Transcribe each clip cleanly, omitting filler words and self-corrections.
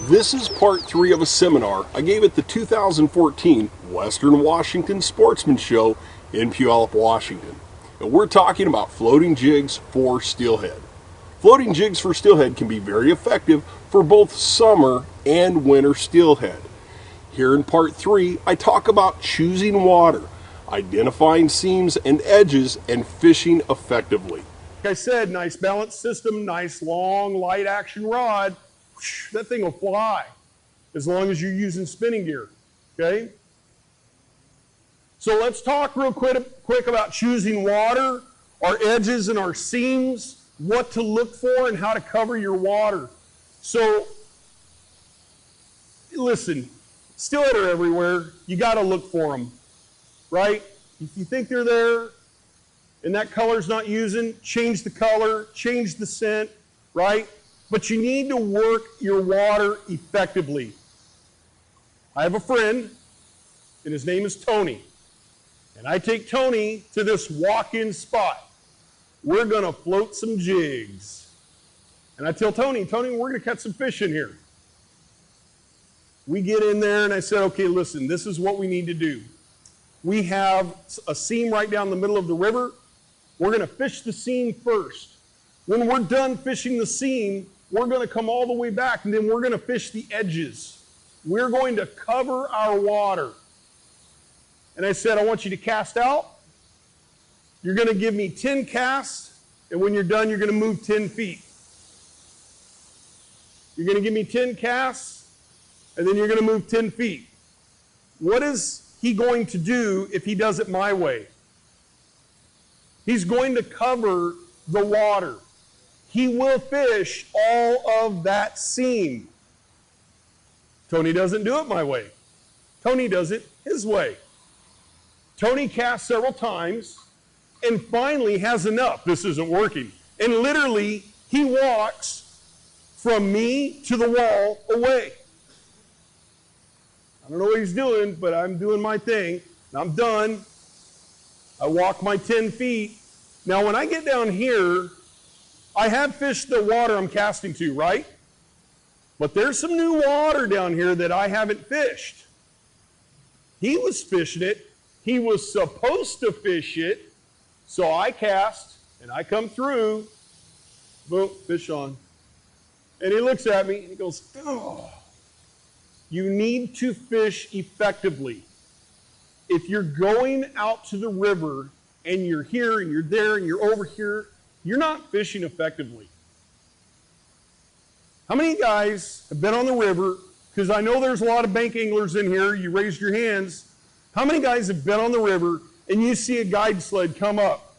This is part 3 of a seminar I gave at the 2014 Western Washington Sportsman Show in Puyallup, Washington. And we're talking about floating jigs for steelhead. Floating jigs for steelhead can be very effective for both summer and winter steelhead. Here in part 3, I talk about choosing water, identifying seams and edges, and fishing effectively. Like I said, nice balanced system, nice long light action rod. That thing will fly as long as you're using spinning gear, okay? So let's talk real quick about choosing water, our edges and our seams, what to look for and how to cover your water. So listen, steelhead are everywhere. You got to look for them, right? If you think they're there and that color's not using, change the color, change the scent, right? But you need to work your water effectively. I have a friend, and his name is Tony. And I take Tony to this walk-in spot. We're going to float some jigs. And I tell Tony, we're going to catch some fish in here. We get in there, and I said, okay, listen, this is what we need to do. We have a seam right down the middle of the river. We're going to fish the seam first. When we're done fishing the seam, we're going to come all the way back, and then we're going to fish the edges. We're going to cover our water. And I said, I want you to cast out. You're going to give me 10 casts, and when you're done, you're going to move 10 feet. You're going to give me 10 casts, and then you're going to move 10 feet. What is he going to do if he does it my way? He's going to cover the water. He will fish all of that seam. Tony doesn't do it my way. Tony does it his way. Tony casts several times and finally has enough. This isn't working. And literally, he walks from me to the wall away. I don't know what he's doing, but I'm doing my thing. I'm done. I walk my 10 feet. Now, when I get down here, I have fished the water I'm casting to, right? But there's some new water down here that I haven't fished. He was fishing it. He was supposed to fish it. So I cast, and I come through. Boom, fish on. And he looks at me, and he goes, oh. You need to fish effectively. If you're going out to the river, and you're here, and you're there, and you're over here, you're not fishing effectively. How many guys have been on the river? Because I know there's a lot of bank anglers in here. You raised your hands. How many guys have been on the river and you see a guide sled come up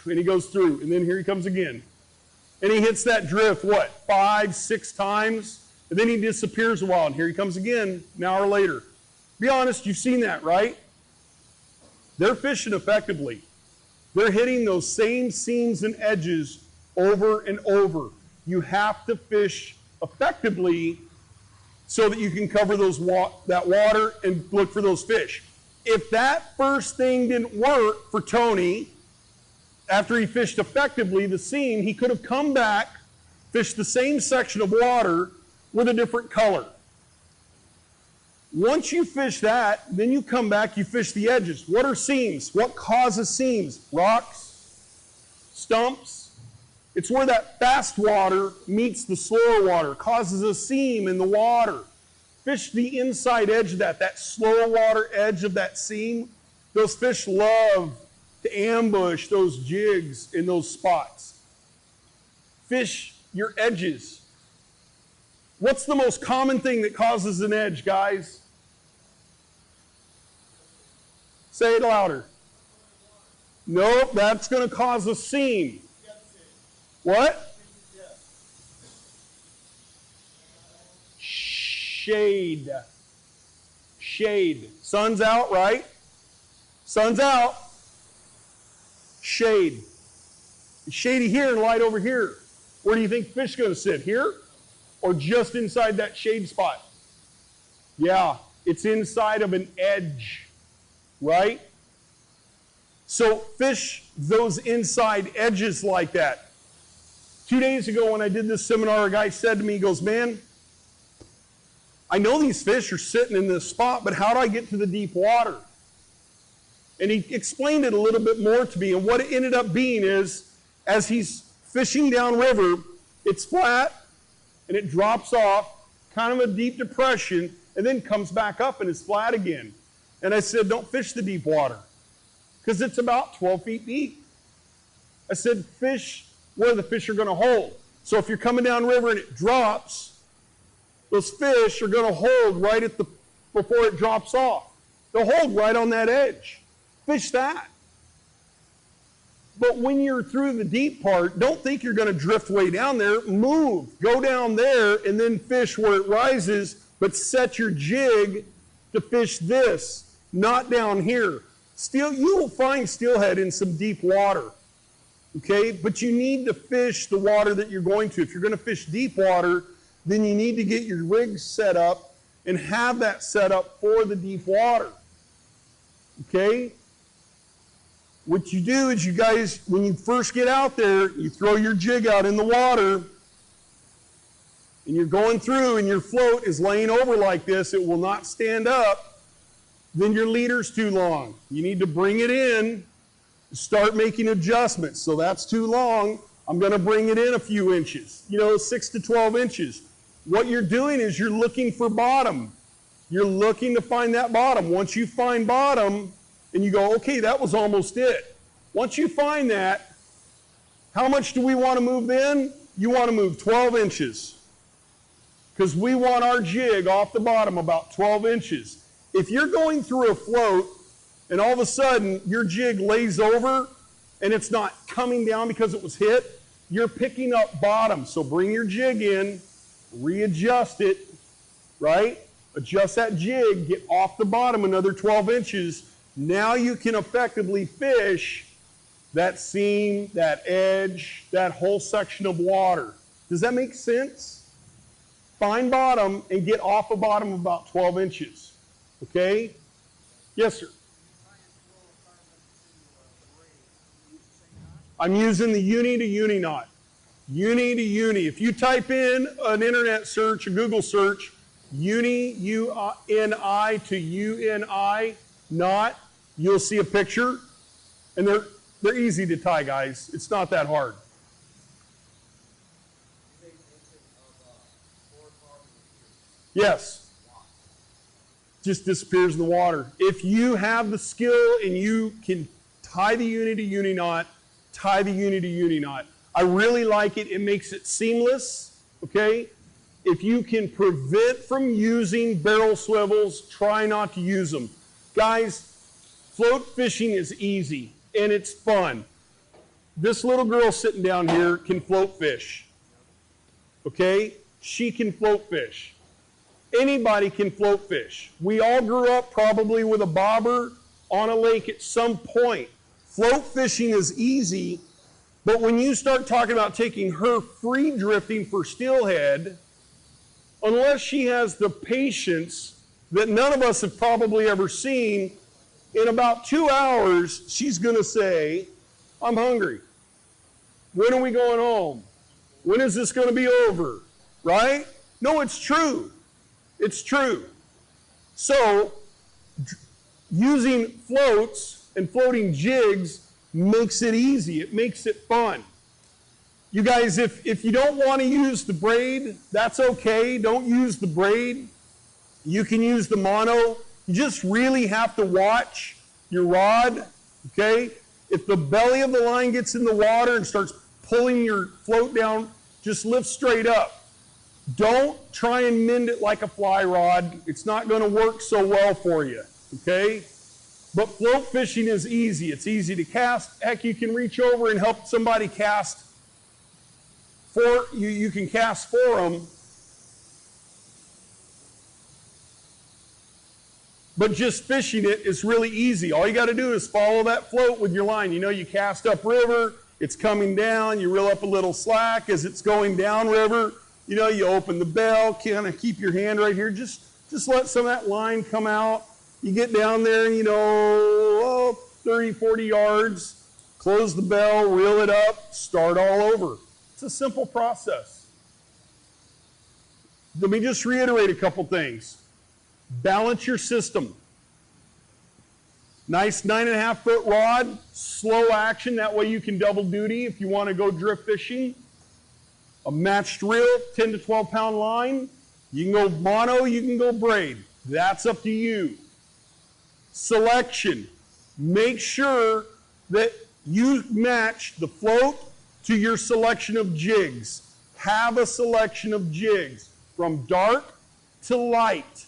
and he goes through and then here he comes again. And he hits that drift, what, 5, 6 times? And then he disappears a while and here he comes again an hour later. Be honest, you've seen that, right? They're fishing effectively. They're hitting those same seams and edges over and over. You have to fish effectively so that you can cover that water and look for those fish. If that first thing didn't work for Tony, after he fished effectively the seam, he could have come back, fished the same section of water with a different color. Once you fish that, then you come back, you fish the edges. What are seams? What causes seams? Rocks, stumps. It's where that fast water meets the slower water, causes a seam in the water. Fish the inside edge of that slower water edge of that seam. Those fish love to ambush those jigs in those spots. Fish your edges. What's the most common thing that causes an edge, guys? Say it louder. Nope, that's going to cause a seam. What? Shade. Shade. Sun's out, right? Sun's out. Shade. It's shady here and light over here. Where do you think fish is going to sit? Here? Or just inside that shade spot? Yeah, it's inside of an edge. Right? So fish those inside edges like that. 2 days ago when I did this seminar, a guy said to me, he goes, man, I know these fish are sitting in this spot, but how do I get to the deep water? And he explained it a little bit more to me, and what it ended up being is, as he's fishing downriver, it's flat, and it drops off, kind of a deep depression, and then comes back up and is flat again. And I said, don't fish the deep water, because it's about 12 feet deep. I said, fish where the fish are going to hold. So if you're coming downriver and it drops, those fish are going to hold right at the, before it drops off. They'll hold right on that edge. Fish that. But when you're through the deep part, don't think you're going to drift way down there. Move. Go down there and then fish where it rises, but set your jig to fish this, not down here. You will find steelhead in some deep water, okay? But you need to fish the water that you're going to. If you're going to fish deep water, then you need to get your rig set up and have that set up for the deep water, okay? What you do is you guys, when you first get out there, you throw your jig out in the water, and you're going through and your float is laying over like this, it will not stand up, then your leader's too long. You need to bring it in, start making adjustments. So that's too long. I'm going to bring it in a few inches, 6 to 12 inches. What you're doing is you're looking for bottom. You're looking to find that bottom. Once you find bottom, and you go, okay, that was almost it. Once you find that, how much do we want to move then? You want to move 12 inches. Because we want our jig off the bottom about 12 inches. If you're going through a float, and all of a sudden your jig lays over, and it's not coming down because it was hit, you're picking up bottom. So bring your jig in, readjust it, right? Adjust that jig, get off the bottom another 12 inches. Now you can effectively fish that seam, that edge, that whole section of water. Does that make sense? Find bottom and get off the bottom about 12 inches. Okay? Yes, sir. I'm using the uni to uni knot. Uni to uni. If you type in an internet search, a Google search, uni, U-N-I to U-N-I, knot, you'll see a picture, and they're easy to tie, guys. It's not that hard. Yes. Just disappears in the water. If you have the skill and you can tie the uni to uni knot, tie the uni to uni knot. I really like it. It makes it seamless, okay? If you can prevent from using barrel swivels, try not to use them. Guys, float fishing is easy, and it's fun. This little girl sitting down here can float fish, okay? She can float fish. Anybody can float fish. We all grew up probably with a bobber on a lake at some point. Float fishing is easy, but when you start talking about taking her free drifting for steelhead, unless she has the patience that none of us have probably ever seen, in about 2 hours, she's going to say, I'm hungry. When are we going home? When is this going to be over? Right? No, it's true. It's true. So, using floats and floating jigs makes it easy. It makes it fun. You guys, if you don't want to use the braid, that's okay. Don't use the braid. You can use the mono. You just really have to watch your rod, okay? If the belly of the line gets in the water and starts pulling your float down, just lift straight up. Don't try and mend it like a fly rod. It's not going to work so well for you, okay? But float fishing is easy. It's easy to cast. Heck, you can reach over and help somebody cast for you. You can cast for them. But just fishing it is really easy. All you got to do is follow that float with your line. You cast upriver, it's coming down, you reel up a little slack as it's going downriver. You open the bell, kind of keep your hand right here. Just let some of that line come out. You get down there, 30, 40 yards, close the bell, reel it up, start all over. It's a simple process. let me just reiterate a couple things. Balance your system. Nice 9.5 foot rod, slow action, that way you can double duty if you want to go drift fishing. A matched reel, 10 to 12 pound line. You can go mono, you can go braid. That's up to you. Selection. Make sure that you match the float to your selection of jigs. Have a selection of jigs from dark to light.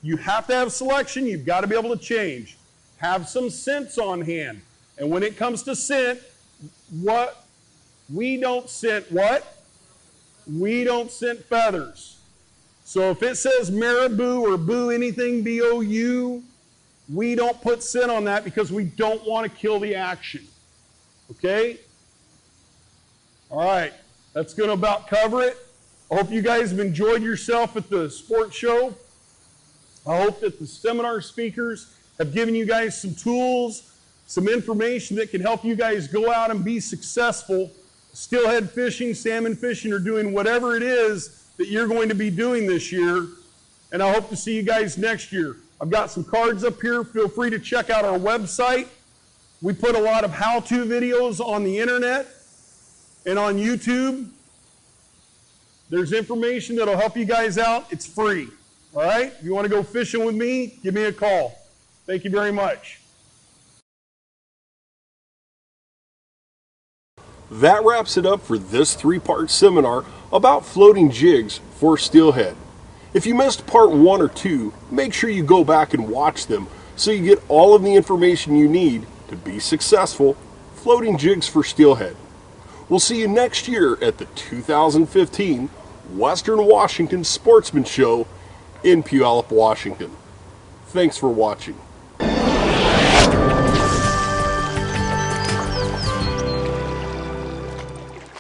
You have to have selection. You've got to be able to change. Have some scents on hand. And when it comes to scent, we don't scent feathers. So if it says marabou or boo anything, B-O-U, we don't put scent on that because we don't want to kill the action. Okay? All right. That's going to about cover it. I hope you guys have enjoyed yourself at the sports show. I hope that the seminar speakers have given you guys some tools, some information that can help you guys go out and be successful. Steelhead fishing, salmon fishing, or doing whatever it is that you're going to be doing this year. And I hope to see you guys next year. I've got some cards up here. Feel free to check out our website. We put a lot of how-to videos on the internet and on YouTube. There's information that'll help you guys out. It's free. All right? If you want to go fishing with me, give me a call. Thank you very much. That wraps it up for this 3-part seminar about floating jigs for steelhead. If you missed part 1 or 2, make sure you go back and watch them so you get all of the information you need to be successful floating jigs for steelhead. We'll see you next year at the 2015 Western Washington Sportsman Show in Puyallup, Washington. Thanks for watching.